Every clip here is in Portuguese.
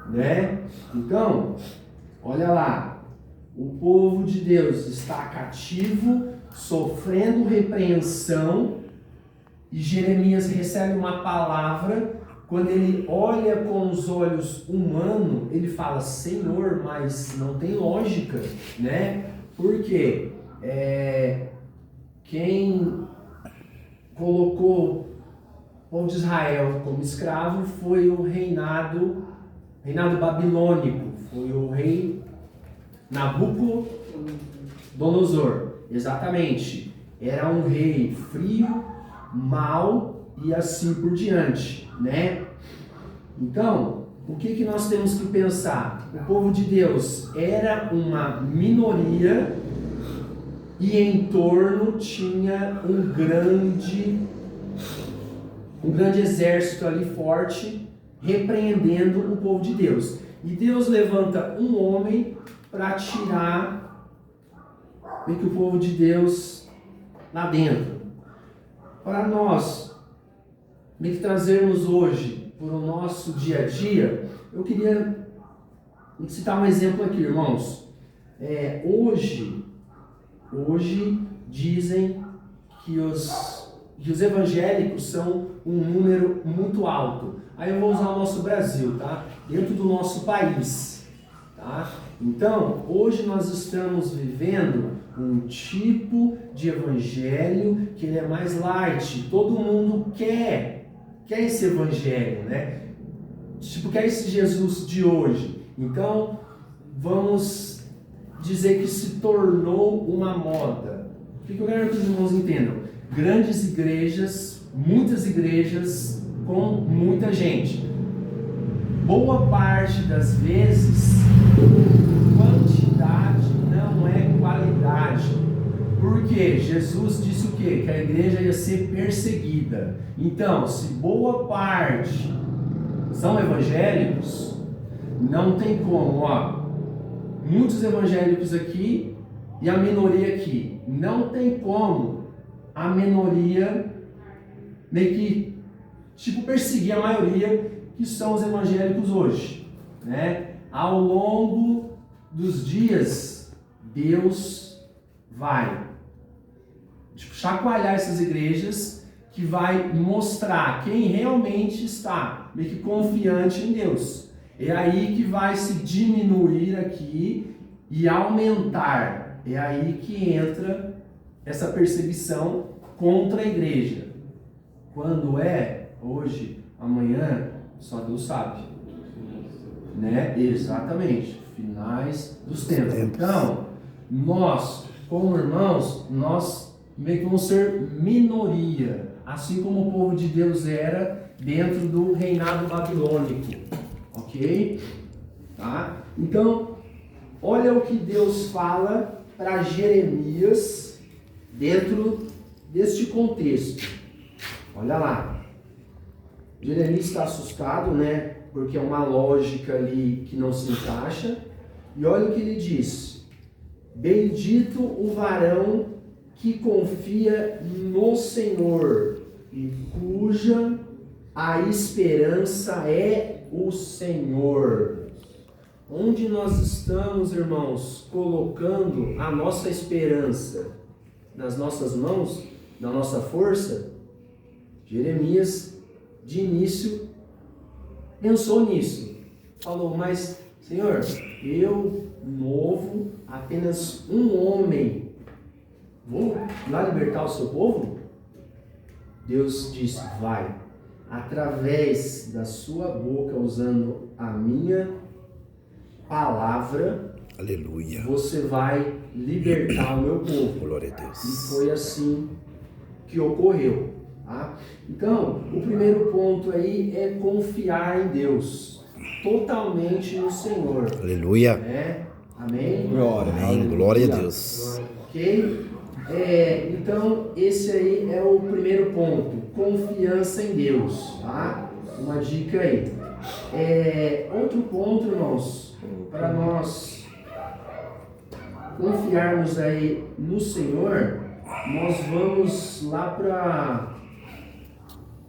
né? Então, olha lá, o povo de Deus está cativo, sofrendo repreensão, e Jeremias recebe uma palavra. Quando ele olha com os olhos humanos, ele fala: Senhor, mas não tem lógica, né? Por quê? Quem colocou o povo de Israel como escravo foi o reinado babilônico, foi o rei Nabucodonosor. Exatamente. Era um rei frio, mau e assim por diante, né? Então, o que nós temos que pensar? O povo de Deus era uma minoria e em torno tinha um grande exército ali forte repreendendo o povo de Deus. E Deus levanta um homem para tirar o povo de Deus lá dentro. Para nós trazermos hoje para o nosso dia a dia, eu queria citar um exemplo aqui, irmãos. Hoje dizem que os evangélicos são um número muito alto. Aí eu vou usar o nosso Brasil, tá? Dentro do nosso país, tá? Então, hoje nós estamos vivendo um tipo de evangelho que ele é mais light. Todo mundo quer esse evangelho, né? Quer esse Jesus de hoje. Então, vamos dizer que se tornou uma moda. O que eu quero que os irmãos entendam? Grandes igrejas, muitas igrejas com muita gente. Boa parte das vezes, quantidade não é qualidade. Porque Jesus disse o quê? Que a igreja ia ser perseguida. Então, se boa parte são evangélicos, não tem como, muitos evangélicos aqui e a minoria aqui. Não tem como a minoria meio que perseguir a maioria que são os evangélicos hoje, né? Ao longo dos dias, Deus vai chacoalhar essas igrejas, que vai mostrar quem realmente está meio que confiante em Deus. É aí que vai se diminuir aqui e aumentar. É aí que entra essa perseguição contra a igreja. Quando é? Hoje, amanhã, só Deus sabe. Né? Exatamente. Finais dos tempos. Então, nós, como irmãos, nós meio que vamos ser minoria. Assim como o povo de Deus era dentro do reinado babilônico. Ok? Tá? Então, olha o que Deus fala para Jeremias dentro deste contexto. Olha lá. Jeremias está assustado, né? Porque é uma lógica ali que não se encaixa. E olha o que ele diz. Bendito o varão que confia no Senhor e cuja a esperança é o Senhor. Onde nós estamos, irmãos, colocando a nossa esperança? Nas nossas mãos? Na nossa força? Jeremias, de início, pensou nisso. Falou, mas, Senhor, eu, novo, apenas um homem, vou lá libertar o seu povo? Deus disse, vai. Através da sua boca, usando a minha palavra, aleluia, você vai libertar o meu povo. Glória a Deus. E foi assim que ocorreu. Tá? Então, o primeiro ponto aí é confiar em Deus, totalmente no Senhor. Aleluia. Né? Amém? Amém. Glória a Deus. Ok? Então, esse aí é o primeiro ponto, confiança em Deus, tá? Uma dica aí. Outro ponto, irmãos, para nós confiarmos aí no Senhor, nós vamos lá para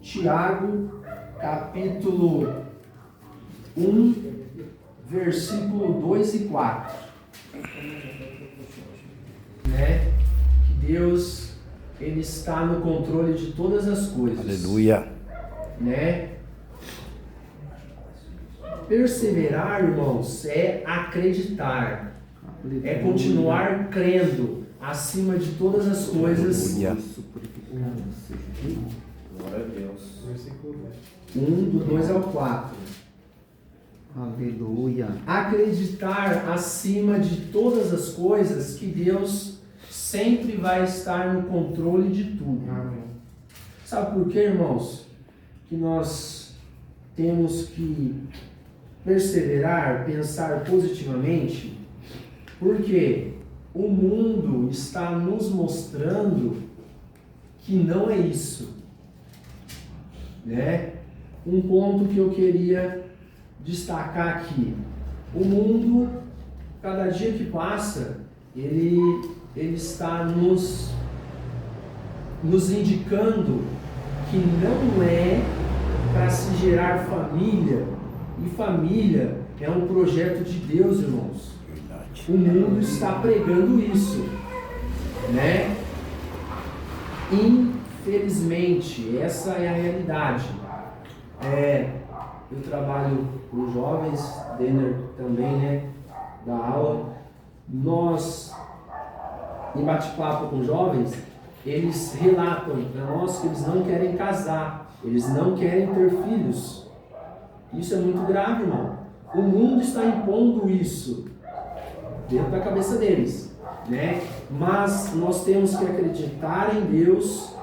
Tiago, capítulo 1, versículo 2 e 4. Né? Que Deus, Ele está no controle de todas as coisas. Aleluia. Né? Perseverar, irmãos, é acreditar. É continuar crendo acima de todas as coisas. Aleluia. Glória a Deus. 1, do 2 ao 4. Aleluia. Acreditar acima de todas as coisas que Deus sempre vai estar no controle de tudo. Sabe por quê, irmãos? Que nós temos que perseverar, pensar positivamente, porque o mundo está nos mostrando que não é isso, né? Um ponto que eu queria destacar aqui: o mundo, cada dia que passa, ele está nos indicando que não é para se gerar família, e família é um projeto de Deus, irmãos. Verdade. O mundo está pregando isso, né? Infelizmente, essa é a realidade. Eu trabalho com jovens, Denner também, né? Da aula. Nós, em bate-papo com jovens, eles relatam para nós que eles não querem casar, eles não querem ter filhos. Isso é muito grave, irmão. O mundo está impondo isso dentro da cabeça deles, né? Mas nós temos que acreditar em Deus,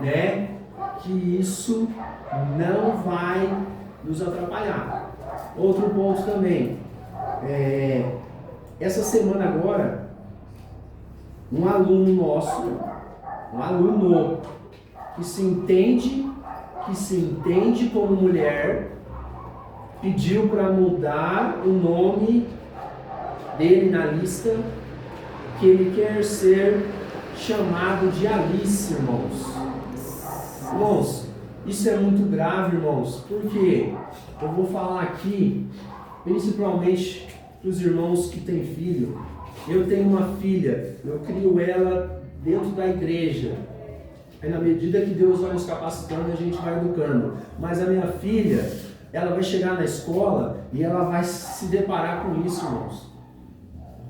né? Que isso não vai nos atrapalhar. Outro ponto também, essa semana agora, um aluno nosso, que se entende como mulher, pediu para mudar o nome dele na lista, que ele quer ser chamado de Alice, irmãos. Irmãos, isso é muito grave, irmãos, porque eu vou falar aqui, principalmente para os irmãos que têm filho. Eu tenho uma filha, eu crio ela dentro da igreja. Aí, na medida que Deus vai nos capacitando, a gente vai educando. Mas a minha filha, ela vai chegar na escola e ela vai se deparar com isso, irmãos.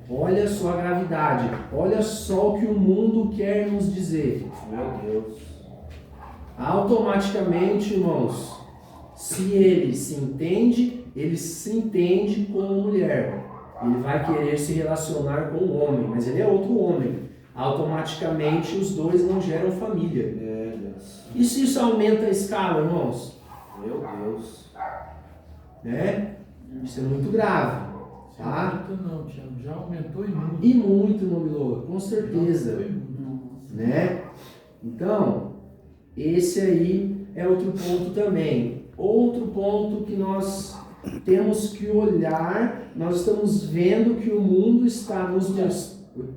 Olha só a gravidade, olha só o que o mundo quer nos dizer. Meu Deus. Automaticamente, irmãos, se ele se entende como mulher. Ele vai querer se relacionar com o homem, mas ele é outro homem. Automaticamente os dois não geram família. Meu Deus. E se isso aumenta a escala, irmãos? Meu Deus. Né? Isso é muito grave. Tá? Não, Tiago, já aumentou e muito. E muito, Nobilô, com certeza. Já aumentou e muito. Né? Então, esse aí é outro ponto também. Outro ponto que nós temos que olhar, nós estamos vendo que o mundo está nos mostrando.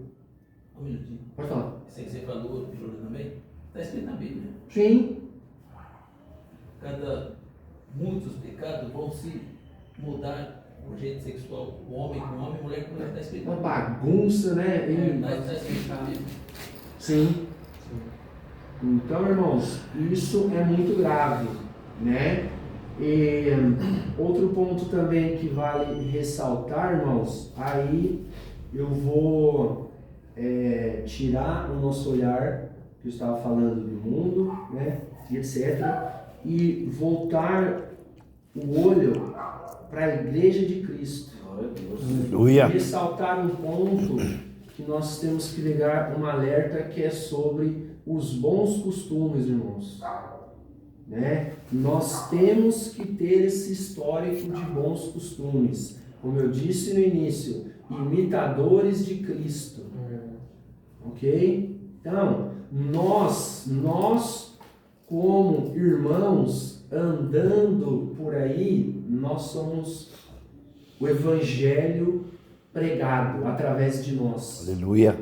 Um minutinho. Pode falar. Isso aí que você falou, Júlio, também, está escrito na Bíblia. Sim. Muitos pecados vão se mudar o jeito sexual, o homem com homem, mulher com mulher, está escrito na Uma Bíblia. bagunça, né? Está escrito na Bíblia. Sim. Então, irmãos, isso é muito grave, né? E outro ponto também que vale ressaltar, irmãos, aí eu vou tirar o nosso olhar, que eu estava falando do mundo, né, e etc., e voltar o olho para a igreja de Cristo. Glória a Deus. Aleluia. E ressaltar um ponto que nós temos que ligar um alerta, que é sobre os bons costumes, irmãos. Né? Nós temos que ter esse histórico de bons costumes. Como eu disse no início, imitadores de Cristo. Ok? Então, nós como irmãos andando por aí, nós somos o evangelho pregado através de nós. Aleluia.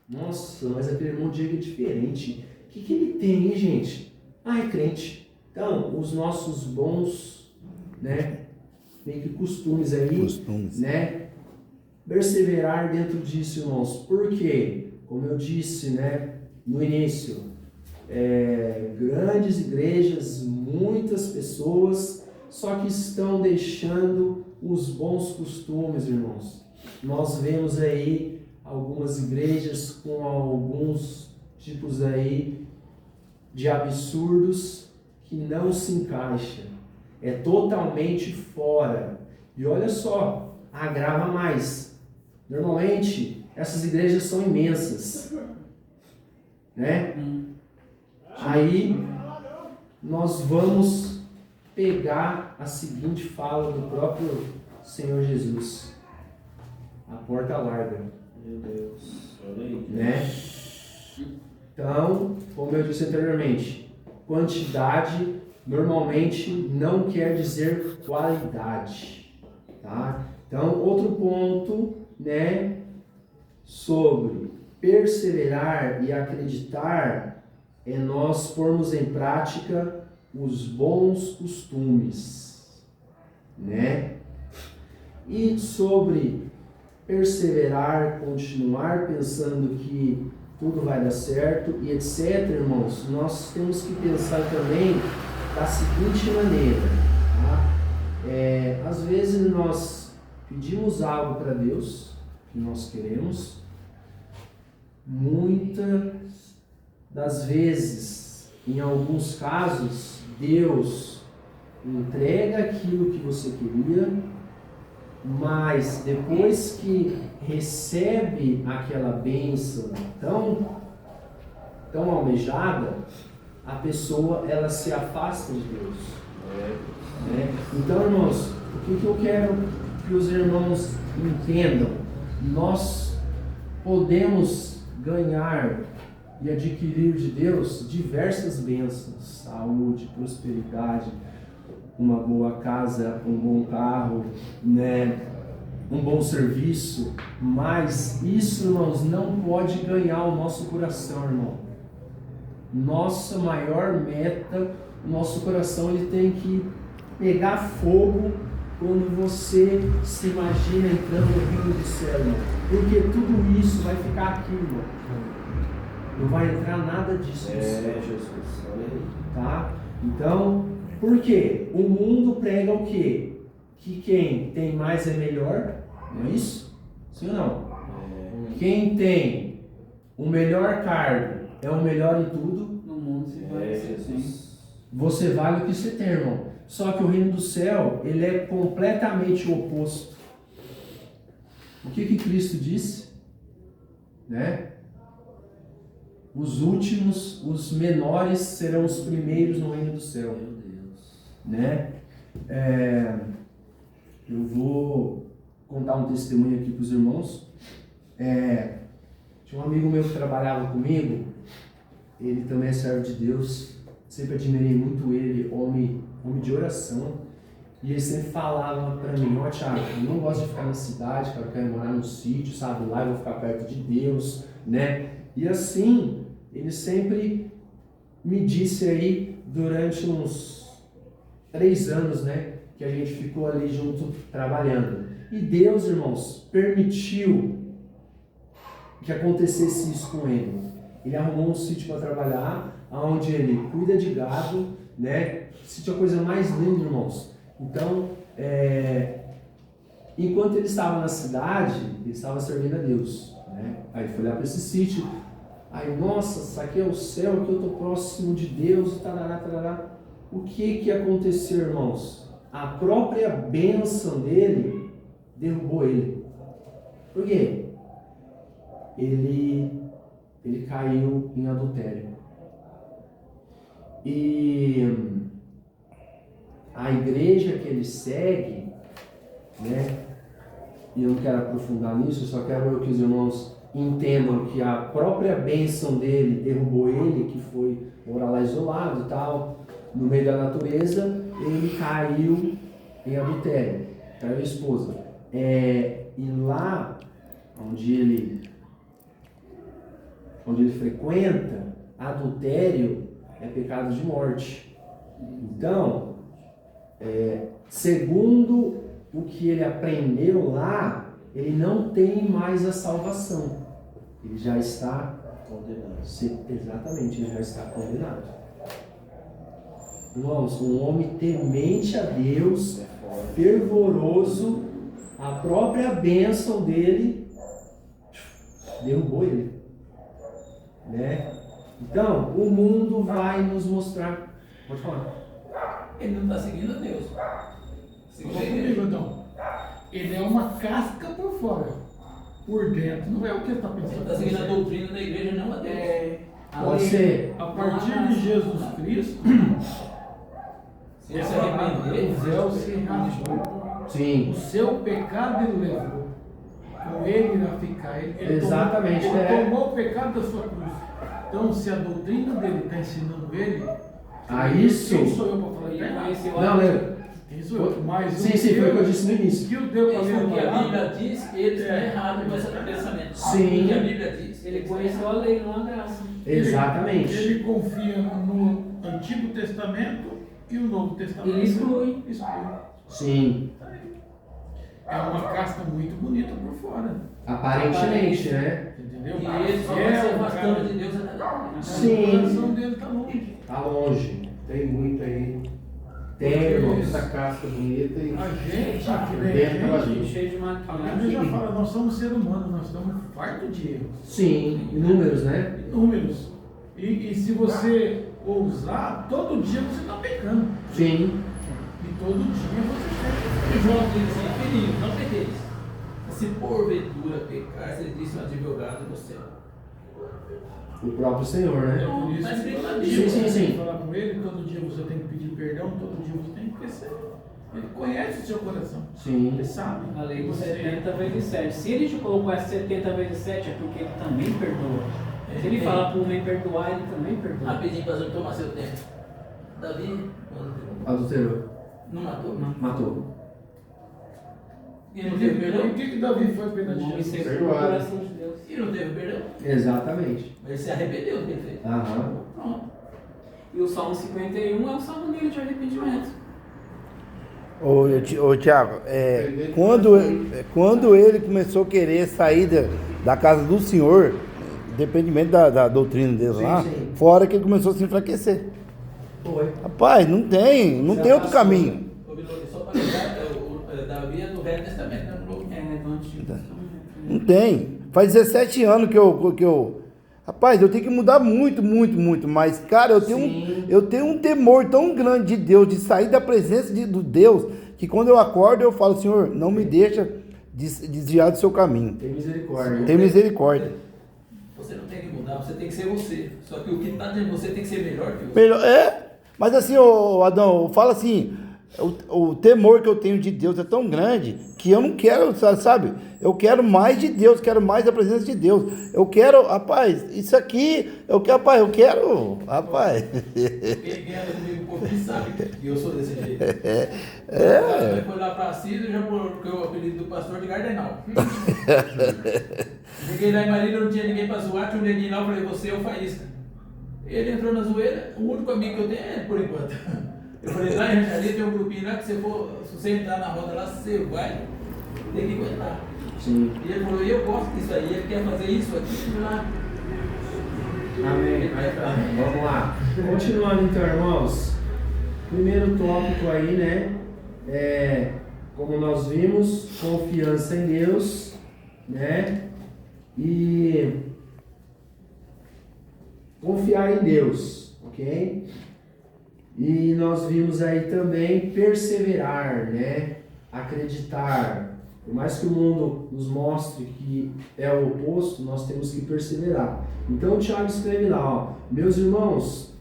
Nossa, mas aquele irmão Diego é diferente. O que ele tem, hein, gente? Ah, é crente. Então, os nossos bons, né, meio que costumes aí, Costumes. né? Perseverar dentro disso, irmãos. Por quê? Como eu disse, né, no início, grandes igrejas, muitas pessoas, só que estão deixando os bons costumes, irmãos. Nós vemos aí algumas igrejas com alguns tipos aí de absurdos que não se encaixa. É totalmente fora. E olha só, agrava mais. Normalmente, essas igrejas são imensas, né? Aí, nós vamos pegar a seguinte fala do próprio Senhor Jesus. A porta larga. Meu Deus. Olha aí. Né? Então, como eu disse anteriormente, quantidade normalmente não quer dizer qualidade, tá? Então, outro ponto, né, sobre perseverar e acreditar é nós pormos em prática os bons costumes, né? E sobre perseverar, continuar pensando que tudo vai dar certo e etc, irmãos, nós temos que pensar também da seguinte maneira, tá? Às vezes nós pedimos algo para Deus que nós queremos, muitas das vezes, em alguns casos, Deus entrega aquilo que você queria, mas depois que recebe aquela bênção tão almejada, a pessoa ela se afasta de Deus. Né? Então, irmãos, o que eu quero que os irmãos entendam? Nós podemos ganhar e adquirir de Deus diversas bênçãos, saúde, prosperidade, uma boa casa, um bom carro, né, um bom serviço, mas isso, irmãos, não pode ganhar o nosso coração, irmão. Nossa maior meta, o nosso coração, ele tem que pegar fogo quando você se imagina entrando no reino do céu, irmão. Porque tudo isso vai ficar aqui, irmão. Não vai entrar nada disso no céu. Jesus, olha aí. Tá? Então, por quê? O mundo prega o quê? Que quem tem mais é melhor, não é isso? Sim ou não? Quem tem o melhor cargo é o melhor em tudo. No mundo se vai ser assim. Você vale o que você tem, irmão. Só que o reino do céu, ele é completamente o oposto. O que Cristo disse? Né? Os últimos, os menores serão os primeiros no reino do céu. Meu Deus. Né? Eu vou contar um testemunho aqui para os irmãos. Tinha um amigo meu que trabalhava comigo, ele também é servo de Deus, sempre admirei muito ele, homem de oração, e ele sempre falava para mim: ó, Thiago, eu não gosto de ficar na cidade, cara, eu quero morar num sítio, sabe, lá eu vou ficar perto de Deus, né? E assim, ele sempre me disse aí, durante uns 3 anos, né, que a gente ficou ali junto trabalhando. E Deus, irmãos, permitiu que acontecesse isso com ele. Ele arrumou um sítio para trabalhar, onde ele cuida de gado, né? Sítio é a coisa mais linda, irmãos. Então, enquanto ele estava na cidade, ele estava servindo a Deus, né? Aí foi lá para esse sítio. Aí, nossa, isso aqui é o céu, aqui eu estou próximo de Deus, tarará, tarará. O que aconteceu, irmãos? A própria bênção dele derrubou ele. Por quê? Ele caiu em adultério. E a igreja que ele segue, né? E eu não quero aprofundar nisso, eu só quero que os irmãos entendam que a própria bênção dele derrubou ele, que foi morar lá isolado e tal, no meio da natureza, ele caiu em adultério, traiu a esposa. E lá onde ele frequenta, adultério é pecado de morte. Então, segundo o que ele aprendeu lá, ele não tem mais a salvação. Ele já está Condenado. exatamente, ele já está condenado. Irmãos, um homem temente a Deus, fervoroso, a própria bênção dele derrubou ele, né? Então, o mundo vai nos mostrar. Pode falar. Ele não está seguindo a Deus. Seguindo a Vamos igreja. comigo, então. Ele é uma casca por fora. Por dentro não é o que ele está Ele pensando. está seguindo a doutrina da igreja, não a Deus. Pode ser. A partir de Jesus Cristo, Se ele se arrepender, o véu se rasgou. Sim. O seu pecado ele levou. Com ele irá ficar. Ele Exatamente, Tomou, é. ele tomou o pecado da sua cruz. Então, se a doutrina dele está ensinando ele, Isso. quem sou eu para falar? Ele Tá errado. conheceu Não, lembra? Quem sou eu? Mas Sim, foi o que eu disse no início. que eu devo Isso fazer porque a Bíblia diz, ele está errado com esse pensamento. Sim. O que a Bíblia diz. Ele conheceu a lei, não a graça. Exatamente. Ele confia no Antigo Testamento e o Novo Testamento. Ele exclui. Sim. É uma casca muito bonita por fora. Aparentemente, né? Entendeu? E ele só vai se É um afastando cara- de Deus até lá. Sim. O coração dele está longe. Tá longe. Tem muito aí. Tem, irmãos. Essa casca bonita e A gente, que dentro nem ela gente, gente. Cheio de a maquiagem. Bíblia já fala, nós somos seres humanos, nós estamos fartos de erros. Sim. Números, né? Inúmeros. E se você ousar, todo dia você está pecando. Sim. E todo dia você E João diz assim, filhinho, não pequeis. Se porventura pecar, ele disse um advogado no céu. O próprio Senhor, né? É por isso Mas que tem uma você Bíblia. Sim, sim, tem que sim. falar com ele, todo dia você tem que pedir perdão, todo dia você tem que crescer. Ele conhece o seu coração. Sim. Ele sabe. A lei que de você 70 vezes 7. Se ele te colocou essa 70 vezes 7, é porque ele também perdoa. Se ele fala para o homem perdoar, ele também perdoa. Rapidinho para não tomar seu tempo. Davi Adulterou. não matou? Matou. E não teve E perdão? o que Davi foi O perante homem Jesus? segundo o coração de Deus. E não teve perdão? Exatamente. Mas ele se arrependeu do que ele fez. Aham. Pronto. E o Salmo 51 é o salmo dele de arrependimento. Ô Tiago, quando ele começou a querer sair da casa do Senhor, dependimento da doutrina dele Sim, lá, sim. fora que ele começou a se enfraquecer. Foi. Rapaz, não tem outro caminho. Ô, Bilônio, só para lembrar, Davi é do Velho Testamento, não é do Novo. É, do Antigo. Não tem. Faz 17 anos que eu. Rapaz, eu tenho que mudar muito, mas, cara, Sim. eu tenho um temor tão grande de Deus, de sair da presença do Deus, que quando eu acordo eu falo, Senhor, não me deixa desviar do seu caminho. Tem misericórdia. Tem misericórdia. Você não tem que mudar, você tem que ser você. Só que o que está dentro de você tem que ser melhor que você. Melhor, mas assim, ô Adão, fala assim, o temor que eu tenho de Deus é tão grande que eu não quero, sabe? Eu quero mais de Deus, quero mais da presença de Deus. Eu quero, rapaz, isso aqui, rapaz. Quem anda comigo um pouquinho sabe que eu sou desse jeito. Aí foi lá pra Cida e já coloquei o apelido do pastor de Gardenal. Cheguei lá em Marília, não tinha ninguém pra zoar, tinha um neguinho lá, eu falei, você é o Faísca. Ele entrou na zoeira, o único amigo que eu tenho é ele, por enquanto. Eu falei, lá em Rancharia tem um grupinho lá que se você entrar na roda lá, você vai ter que aguentar. Sim. E ele falou, eu gosto disso aí, ele quer fazer isso aqui lá. Amém. Vamos lá. Continuando então, irmãos. Primeiro tópico aí, né? Como nós vimos, confiança em Deus, né? E confiar em Deus, ok? E nós vimos aí também perseverar, né? Acreditar. Por mais que o mundo nos mostre que é o oposto, nós temos que perseverar. Então o Tiago escreve lá, ó, meus irmãos,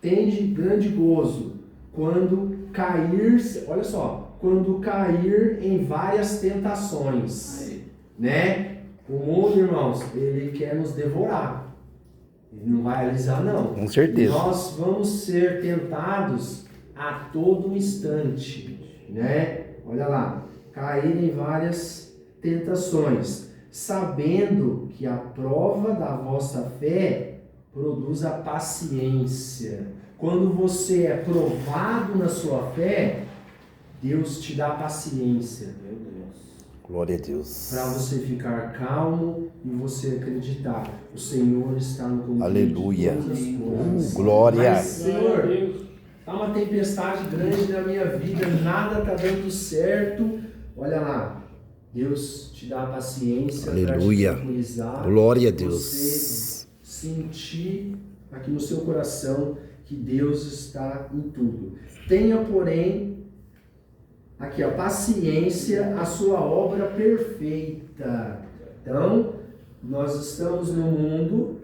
tende grande gozo quando cair, olha só, quando cair em várias tentações, né? O mundo, irmãos, ele quer nos devorar. Ele não vai alisar, não. Com certeza. Nós vamos ser tentados a todo instante, né? Olha lá, cair em várias tentações, sabendo que a prova da vossa fé produz a paciência. Quando você é provado na sua fé, Deus te dá paciência. Meu Deus. Glória a Deus. Para você ficar calmo e você acreditar. O Senhor está no controle Aleluia. de todas as coisas. Glória. Mas, Senhor, tá uma tempestade grande na minha vida, nada tá dando certo. Olha lá, Deus te dá paciência para te Aleluia. tranquilizar. Glória a Deus. Você sentir aqui no seu coração que Deus está em tudo. Tenha, porém, aqui a paciência, a sua obra perfeita. Então, nós estamos no mundo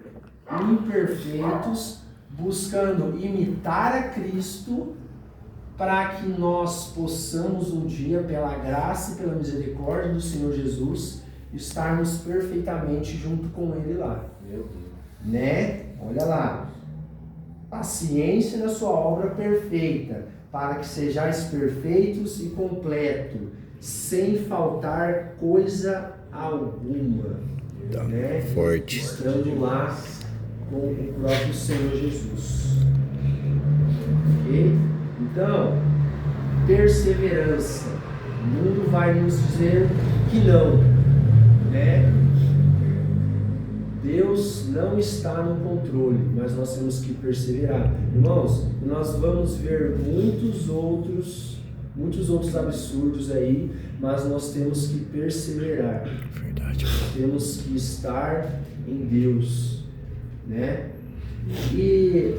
imperfeitos, buscando imitar a Cristo, para que nós possamos um dia, pela graça e pela misericórdia do Senhor Jesus, estarmos perfeitamente junto com Ele lá. Meu Deus. Né? Olha lá. Paciência na sua obra perfeita, para que sejais perfeitos e completos, sem faltar coisa alguma. Tá Né? forte. Estando lá com o próprio Senhor Jesus. Ok? Então, perseverança. O mundo vai nos dizer que não, né? Deus não está no controle, mas nós temos que perseverar. Irmãos, nós vamos ver muitos outros absurdos aí, mas nós temos que perseverar. Verdade. Temos que estar em Deus, né? E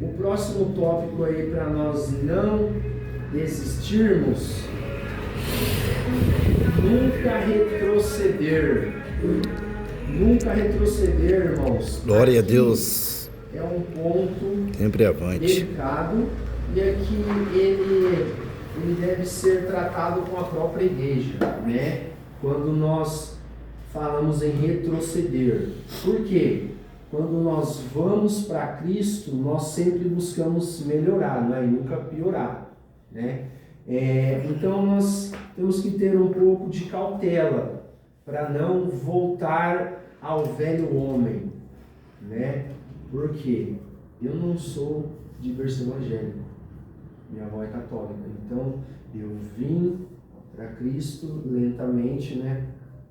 o próximo tópico aí para nós não desistirmos, nunca retroceder. Nunca retroceder, irmãos. Glória a Aqui Deus. é um ponto Sempre avante. delicado e aqui ele deve ser tratado com a própria igreja, né? Quando nós falamos em retroceder. Por quê? Quando nós vamos para Cristo, nós sempre buscamos melhorar, né? E nunca piorar, né? Então nós temos que ter um pouco de cautela para não voltar ao velho homem, né? Porque eu não sou de berço evangélico, minha avó é católica, então eu vim para Cristo lentamente, né?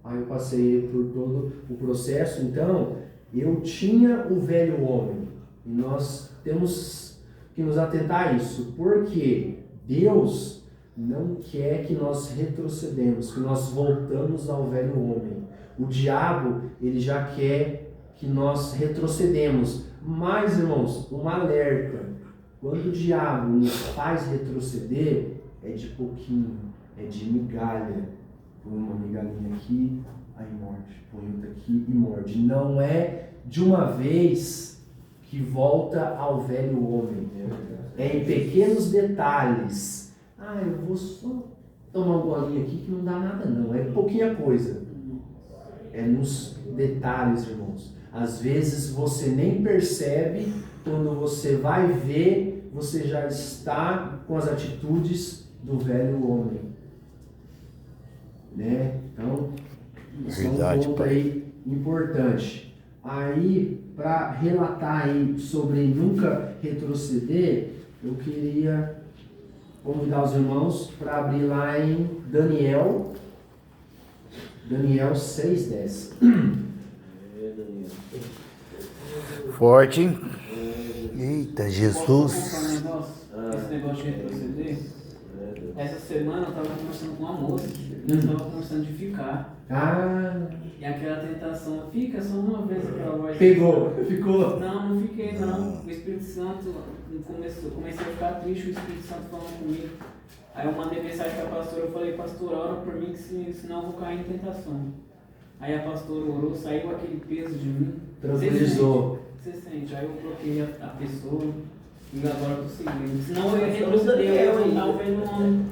Aí eu passei por todo o processo, então eu tinha o velho homem e nós temos que nos atentar a isso, porque Deus não quer que nós retrocedemos, que nós voltamos ao velho homem. O diabo, ele já quer que nós retrocedemos. Mas, irmãos, um alerta. Quando o diabo nos faz retroceder, é de pouquinho, é de migalha. Põe uma migalhinha aqui, aí morde. Põe outra aqui e morde. Não é de uma vez que volta ao velho homem. É em pequenos detalhes. Ah, eu vou só tomar um golinho aqui que não dá nada não, é pouquinha coisa. É nos detalhes, irmãos. Às vezes você nem percebe, quando você vai ver, você já está com as atitudes do velho homem. Né? Então, isso é um ponto aí importante. Aí, para relatar aí sobre nunca retroceder, eu queria convidar os irmãos para abrir lá em Daniel 6:10. Forte. Eita, Jesus. Posso contar um negócio? Esse negócio de retroceder. Essa semana eu estava conversando com uma moça. Eu estava conversando de ficar. Ah, E aquela tentação, fica só uma vez aquela voz. ficou. Não fiquei não. O Espírito Santo comecei a ficar triste, o Espírito Santo falando comigo. Aí eu mandei mensagem para a pastora, eu falei, pastora, ora por mim, que senão eu vou cair em tentação. Aí a pastora orou, saiu aquele peso de mim. Tranquilizou. Você sente? Aí eu bloqueei a pessoa e agora eu tô seguindo. Senão eu ia retroceder, eu ia voltar o velho homem.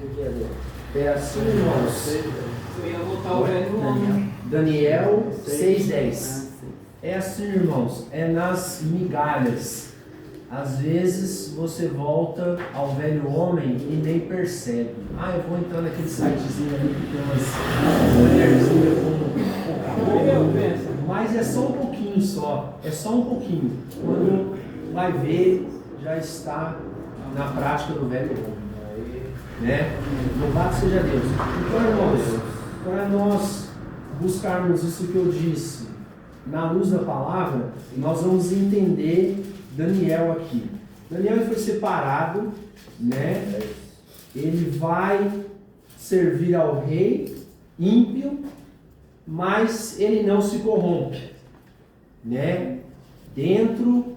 O que é Deus? É assim, irmãos. Eu ia voltar o velho homem. Daniel 6:10. É assim, irmãos, é nas migalhas. Às vezes você volta ao velho homem e nem percebe. Ah, eu vou entrar naquele sitezinho ali que tem umas mulherzinhas com mas é só um pouquinho só. É só um pouquinho. Quando vai ver, já está na prática do velho homem. né? Louvado seja Deus. Então, irmãos, para nós buscarmos isso que eu disse na luz da palavra, nós vamos entender Daniel aqui. Daniel ele foi separado, né? Ele vai servir ao rei ímpio, mas ele não se corrompe, né? Dentro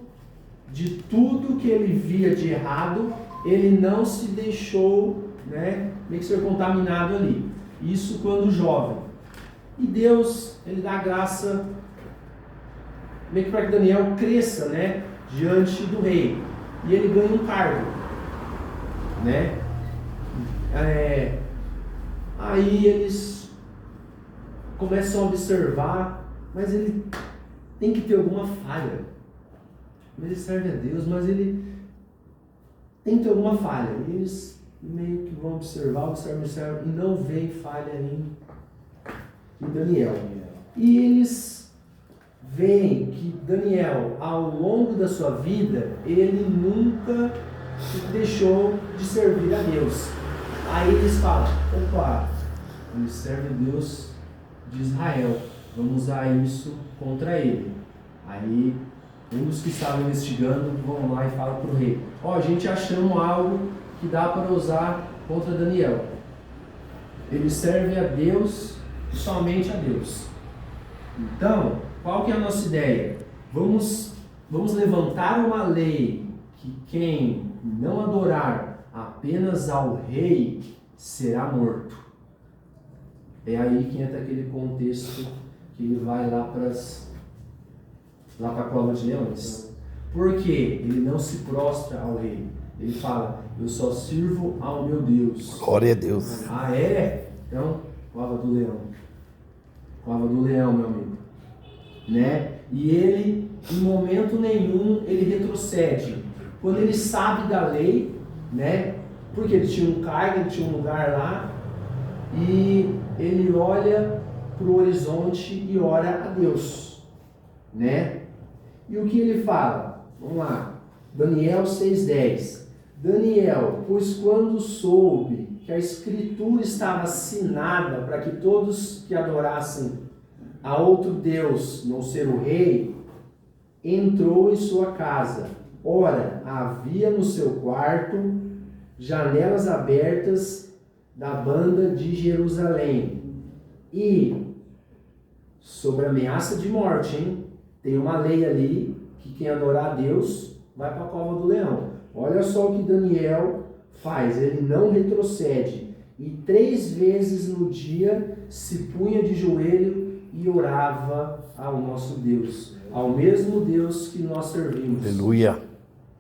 de tudo que ele via de errado, ele não se deixou, né, meio que ser contaminado ali. Isso quando jovem. E Deus, ele dá graça meio que para que Daniel cresça, né, diante do rei. E ele ganha um cargo, né? Aí eles começam a observar, mas ele tem que ter alguma falha. Ele serve a Deus, mas ele tem que ter alguma falha. E eles meio que vão observar, e não veem falha em Daniel. E eles veem que Daniel, ao longo da sua vida, ele nunca deixou de servir a Deus. Aí eles falam, opa, ele serve a Deus de Israel, vamos usar isso contra ele. Aí um dos que estavam investigando vão lá e falam para o rei, a gente achamos algo que dá para usar contra Daniel. Ele serve a Deus e somente a Deus. Então, qual que é a nossa ideia? Vamos levantar uma lei que quem não adorar apenas ao rei será morto. É aí que entra aquele contexto que ele vai lá para a cova de leões. Por quê? Ele não se prostra ao rei. Ele fala, eu só sirvo ao meu Deus. Glória a Deus. Ah, é? Então, cova do leão. Cova do leão, meu amigo. Né? E ele, em momento nenhum, ele retrocede. Quando ele sabe da lei, né? Porque ele tinha um cargo, ele tinha um lugar lá, e ele olha para o horizonte e ora a Deus, né? E o que ele fala? Vamos lá, Daniel 6,10. Daniel, pois quando soube que a escritura estava assinada para que todos que adorassem a outro Deus, não ser o rei, entrou em sua casa. Ora, havia no seu quarto janelas abertas da banda de Jerusalém. E, sobre a ameaça de morte, hein? Tem uma lei ali, que quem adorar a Deus vai para a cova do leão. Olha só o que Daniel faz, ele não retrocede. E 3 vezes no dia se punha de joelho e orava ao nosso Deus, ao mesmo Deus que nós servimos. Aleluia.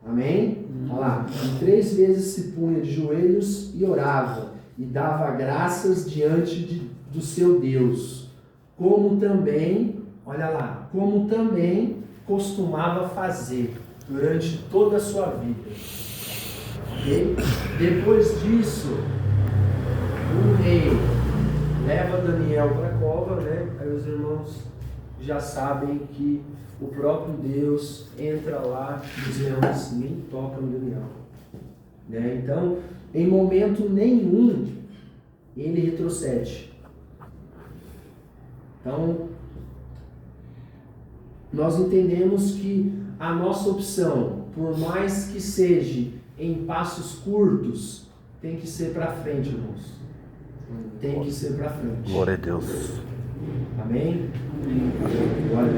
Amém? Olha lá, e 3 vezes se punha de joelhos e orava, e dava graças diante do seu Deus, como também, olha lá, como também costumava fazer durante toda a sua vida. Okay? Depois disso, o rei leva Daniel para a cova, né? Aí os irmãos já sabem que o próprio Deus entra lá e os leões nem tocam Daniel, né? Então, em momento nenhum, ele retrocede. Então, nós entendemos que a nossa opção, por mais que seja em passos curtos, tem que ser para frente, irmãos. Tem que ser para frente. Glória a Deus. Amém? Glória